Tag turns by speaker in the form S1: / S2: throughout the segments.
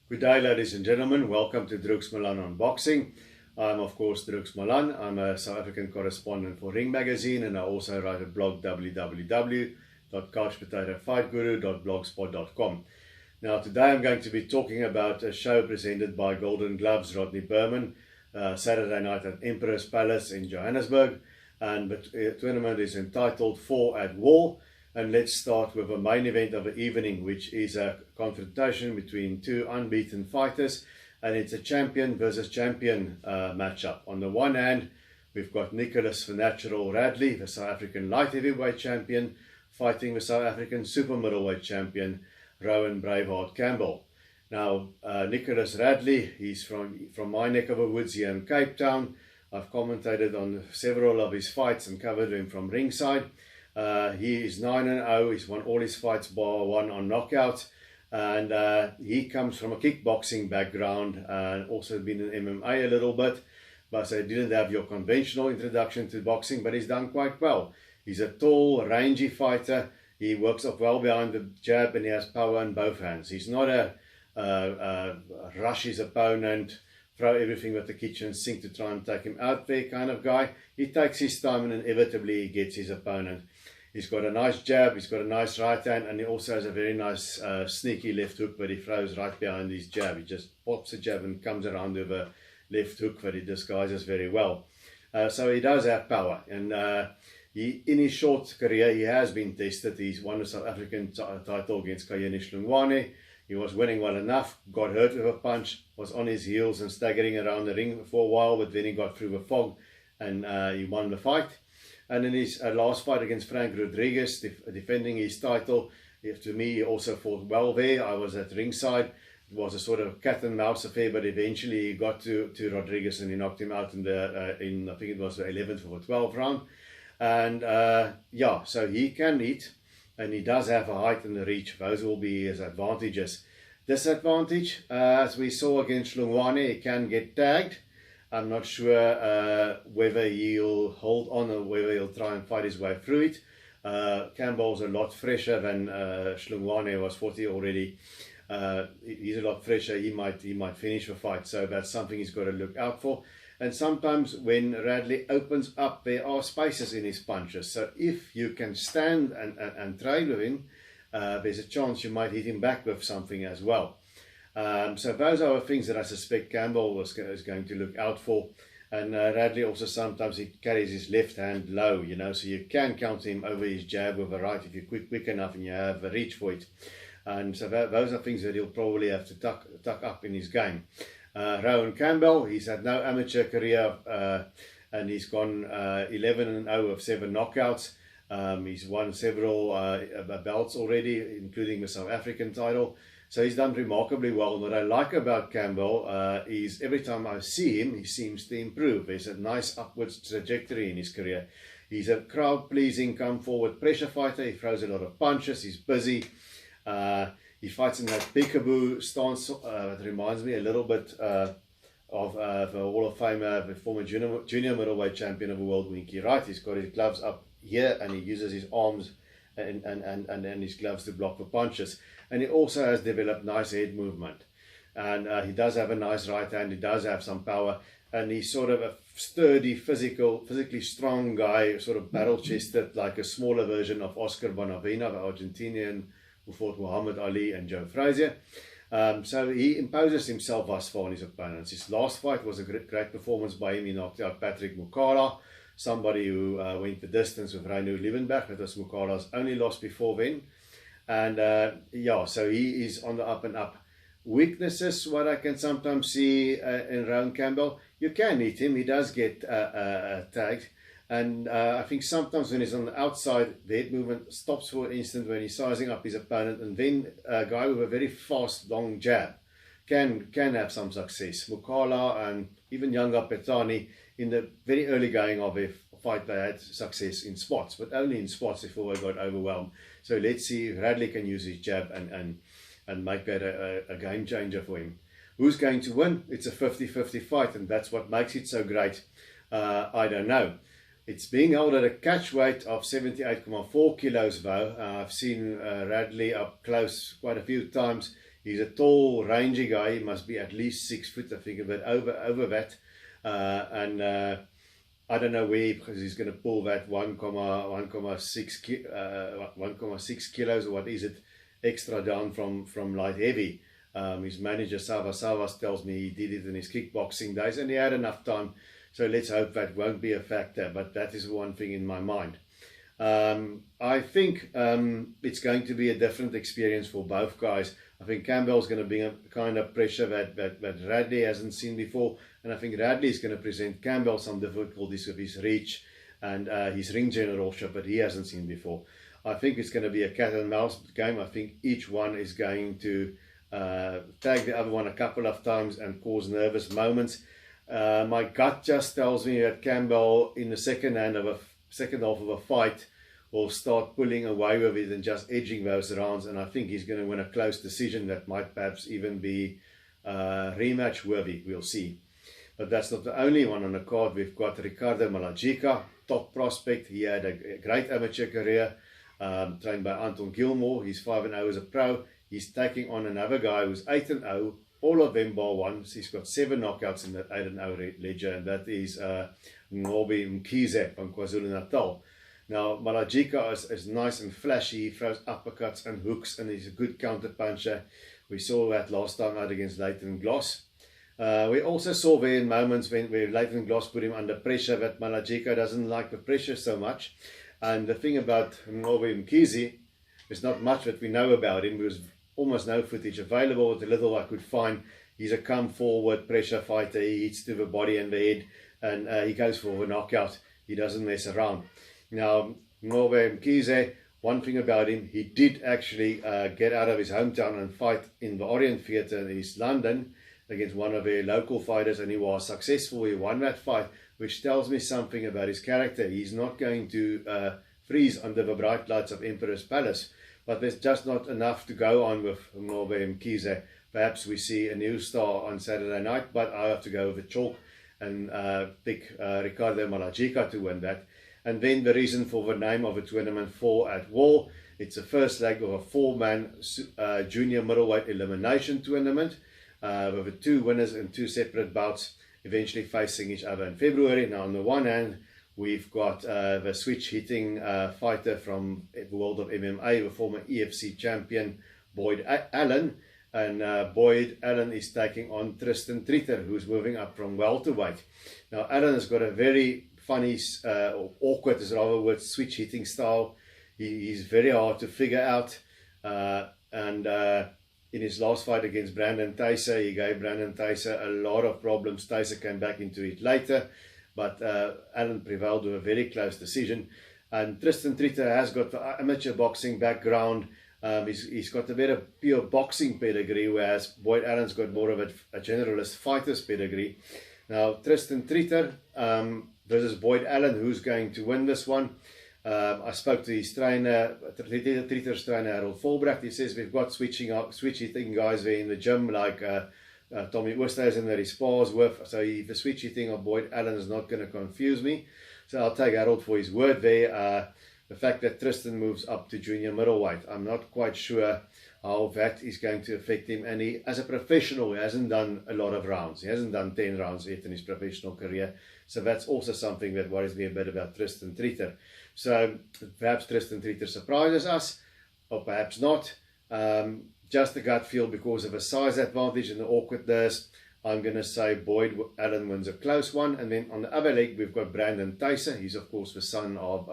S1: Good day, ladies and gentlemen. Welcome to Drooks Malan Unboxing. I'm, of course, Drooks Malan. I'm a South African correspondent for Ring Magazine, and I also write a blog, www.couchpotatofightguru.blogspot.com. Now, today I'm going to be talking about a show presented by Golden Gloves, Rodney Berman, Saturday night at Emperor's Palace in Johannesburg. And the tournament is entitled 4 at War. And let's start with the main event of the evening, which is a confrontation between two unbeaten fighters, and it's a champion versus champion matchup. On the one hand, we've got Nicholas the Natural Radley, the South African light heavyweight champion, fighting the South African super middleweight champion, Rowan Braveheart Campbell. Now, Nicholas Radley, he's from my neck of the woods here in Cape Town. I've commentated on several of his fights and covered him from ringside. He is 9-0, he's won all his fights bar one on knockout, and he comes from a kickboxing background and also been in MMA a little bit, but so he didn't have your conventional introduction to boxing, but he's done quite well. He's a tall, rangy fighter. He works up well behind the jab and he has power in both hands. He's not a rush his opponent, throw everything at the kitchen sink to try and take him out there kind of guy. He takes his time and inevitably he gets his opponent. He's got a nice jab, he's got a nice right hand, and he also has a very nice sneaky left hook that he throws right behind his jab. He just pops the jab and comes around with a left hook that he disguises very well. So he does have power, and in his short career he has been tested. He's won the South African title against Kayeni Shlungwane. He was winning well enough, got hurt with a punch, was on his heels and staggering around the ring for a while, but then he got through the fog and he won the fight. And in his last fight against Frank Rodriguez, defending his title, to me, he also fought well there. I was at ringside. It was a sort of cat and mouse affair, but eventually he got to Rodriguez and he knocked him out in I think it was the 11th or 12th round. And yeah, so he can eat, and he does have a height and a reach. Those will be his advantages. Disadvantage, as we saw against Shlungwane, he can get tagged. I'm not sure whether he'll hold on or whether he'll try and fight his way through it. Campbell's a lot fresher than Shlungwane was 40 already. He's a lot fresher. He might finish the fight, so that's something he's got to look out for. And sometimes when Radley opens up, there are spaces in his punches. So if you can stand and trade with him, there's a chance you might hit him back with something as well. So those are the things that I suspect Campbell is going to look out for. And Radley also sometimes he carries his left hand low, so you can counter him over his jab with a right if you're quick enough and you have a reach for it. And so those are things that he'll probably have to tuck up in his game. Rowan Campbell, he's had no amateur career and he's gone 11-0 with 7 knockouts. He's won several belts already, including the South African title. So he's done remarkably well. And what I like about Campbell is every time I see him, he seems to improve. There's a nice upwards trajectory in his career. He's a crowd-pleasing, come-forward pressure fighter. He throws a lot of punches. He's busy. He fights in that peekaboo stance that reminds me a little bit of the Hall of Famer, the former junior middleweight champion of the world, Winky Wright. He's got his gloves up here and he uses his arms and his gloves to block the punches. And he also has developed nice head movement. And he does have a nice right hand. He does have some power. And he's sort of a sturdy, physically strong guy, sort of barrel-chested, like a smaller version of Oscar Bonavena, the Argentinian who fought Muhammad Ali and Joe Frazier. So he imposes himself thus far on his opponents. His last fight was a great performance by him. He knocked out Patrick Mukala, somebody who went the distance with Reino Liebenberg. That was Mukala's only loss before then. And yeah, so he is on the up and up. Weaknesses, what I can sometimes see in Rowan Campbell, you can hit him. He does get tagged. And I think sometimes when he's on the outside, the head movement stops for an instant when he's sizing up his opponent. And then a guy with a very fast, long jab can have some success. Mukala and even younger Petani, in the very early going of a fight, they had success in spots, but only in spots before they got overwhelmed. So let's see if Radley can use his jab and make that a game changer for him. Who's going to win? It's a 50-50 fight, and that's what makes it so great. I don't know. It's being held at a catch weight of 78.4 kilos though. I've seen Radley up close quite a few times. He's a tall, rangy guy. He must be at least 6 foot, I think, a bit over that. I don't know where, because he's going to pull that 1.6 kilos, or what is it, extra down from light heavy. His manager Savas tells me he did it in his kickboxing days, and he had enough time. So let's hope that won't be a factor. But that is one thing in my mind. I think it's going to be a different experience for both guys. I think Campbell's going to bring a kind of pressure that Radley hasn't seen before, and I think Radley is going to present Campbell some difficulties with his reach and his ring generalship that he hasn't seen before. I think it's going to be a cat and mouse game. I think each one is going to tag the other one a couple of times and cause nervous moments. My gut just tells me that Campbell, in the second half of a fight, will start pulling away with it and just edging those rounds, and I think he's going to win a close decision that might perhaps even be rematch worthy. We'll see. But that's not the only one on the card. We've got Ricardo Malajica, top prospect. He had a great amateur career, trained by Anton Gilmore. He's 5-0 as a pro. He's taking on another guy who's 8-0. All of them bar ones. He's got 7 knockouts in that 8-0 ledger, and that is Ngobi Mkhize from KwaZulu-Natal. Now, Malajica is nice and flashy. He throws uppercuts and hooks, and he's a good counter puncher. We saw that last time out against Leighton Gloss. We also saw there in moments where Leighton Gloss put him under pressure that Malajica doesn't like the pressure so much. And the thing about Ngobi Mkhize, there's not much that we know about him. There's almost no footage available. The little I could find, he's a come forward pressure fighter. He hits to the body and the head, and he goes for a knockout. He doesn't mess around. Now, Ngobi Mkhize, one thing about him, he did actually get out of his hometown and fight in the Orient Theatre in East London against one of their local fighters, and he was successful. He won that fight, which tells me something about his character. He's not going to freeze under the bright lights of Emperor's Palace, but there's just not enough to go on with Ngobi Mkhize. Perhaps we see a new star on Saturday night, but I have to go with the chalk and pick Ricardo Malajica to win that. And then the reason for the name of the tournament, 4 at War. It's the first leg of a 4-man junior middleweight elimination tournament, with the 2 winners in 2 separate bouts, eventually facing each other in February. Now, on the one hand, we've got the switch-hitting fighter from the world of MMA, the former EFC champion, Boyd Allen. And Boyd Allen is taking on Tristan Treater, who's moving up from welterweight. Now, Allen has got a very funny, or awkward is rather word, switch hitting style. He's very hard to figure out, and in his last fight against Brandon Tayser, he gave Brandon Tayser a lot of problems. Tayser came back into it later, but Allen prevailed with a very close decision. And Tristan Treater has got the amateur boxing background. He's got a better pure boxing pedigree, whereas Boyd Allen's got more of a generalist fighter's pedigree. Now, Tristan Treater versus Boyd Allen, who's going to win this one? I spoke to his trainer, Treater's trainer, Harold Fulbrecht. He says we've got switch-hitting guys there in the gym, like Tommy Oosthuizen that he spars with. So the switch-hitting of Boyd Allen is not going to confuse me. So I'll take Harold for his word there. The fact that Tristan moves up to junior middleweight, I'm not quite sure how that is going to affect him. And he, as a professional, he hasn't done a lot of rounds. He hasn't done 10 rounds yet in his professional career. So that's also something that worries me a bit about Tristan Treater. So perhaps Tristan Treater surprises us, or perhaps not. Just a gut feel because of a size advantage and the awkwardness. I'm going to say Boyd Allen wins a close one. And then on the other leg, we've got Brandon Tayser. He's, of course, the son of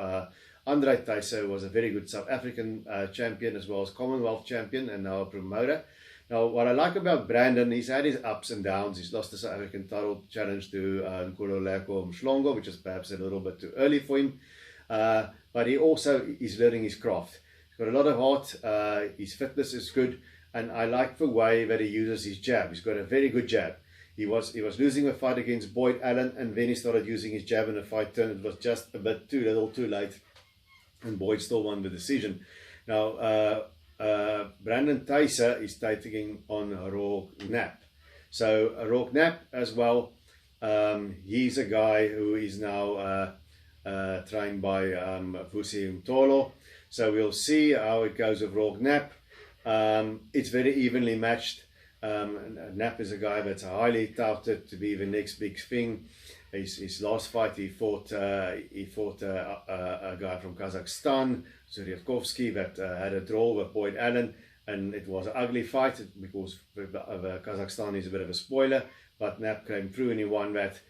S1: Andre Tayser, who was a very good South African champion as well as Commonwealth champion and now a promoter. Now, what I like about Brandon, he's had his ups and downs. He's lost the South African title challenge to Nkululeko Mhlongo, which is perhaps a little bit too early for him. But he also is learning his craft. He's got a lot of heart. His fitness is good. And I like the way that he uses his jab. He's got a very good jab. He was losing the fight against Boyd Allen, and then he started using his jab in the fight turn. It was just a bit too little, too late. And Boyd still won the decision. Now, Brandon Tayser is taking on Rowan Knapp. So Rowan Knapp as well, he's a guy who is now trained by Vusi Mtolo. So we'll see how it goes with Rowan Knapp. It's very evenly matched. Nap is a guy that's highly touted to be the next big thing. His last fight, he fought a guy from Kazakhstan, Zurievkovsky, that had a draw with Boyd Allen, and it was an ugly fight because Kazakhstan is a bit of a spoiler, but Nap came through and he won that.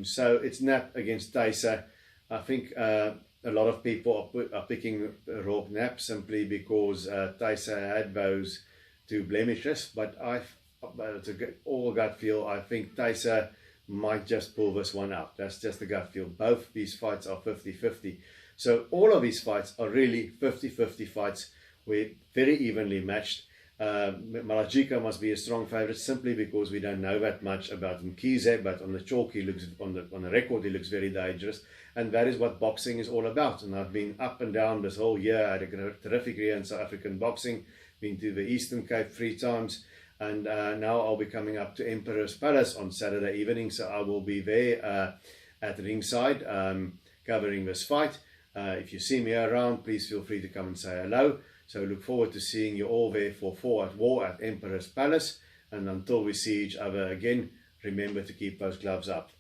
S1: So it's Nap against Tyson. I think a lot of people are picking Rob Nap simply because Tyson had those two blemishes, but it's all gut feel. I think Tyson might just pull this one out. That's just the gut feel. Both these fights are 50-50. So all of these fights are really 50-50 fights. We're very evenly matched. Malachika must be a strong favorite simply because we don't know that much about Mkhize, but on the chalk he looks, on the record he looks very dangerous, and that is what boxing is all about. And I've been up and down this whole year. I had a terrific year in South African boxing, been to the Eastern Cape 3 times, and now I'll be coming up to Emperor's Palace on Saturday evening, so I will be there at ringside covering this fight. If you see me around, please feel free to come and say hello. So look forward to seeing you all there for 4 at War at Emperor's Palace. And until we see each other again, remember to keep those gloves up.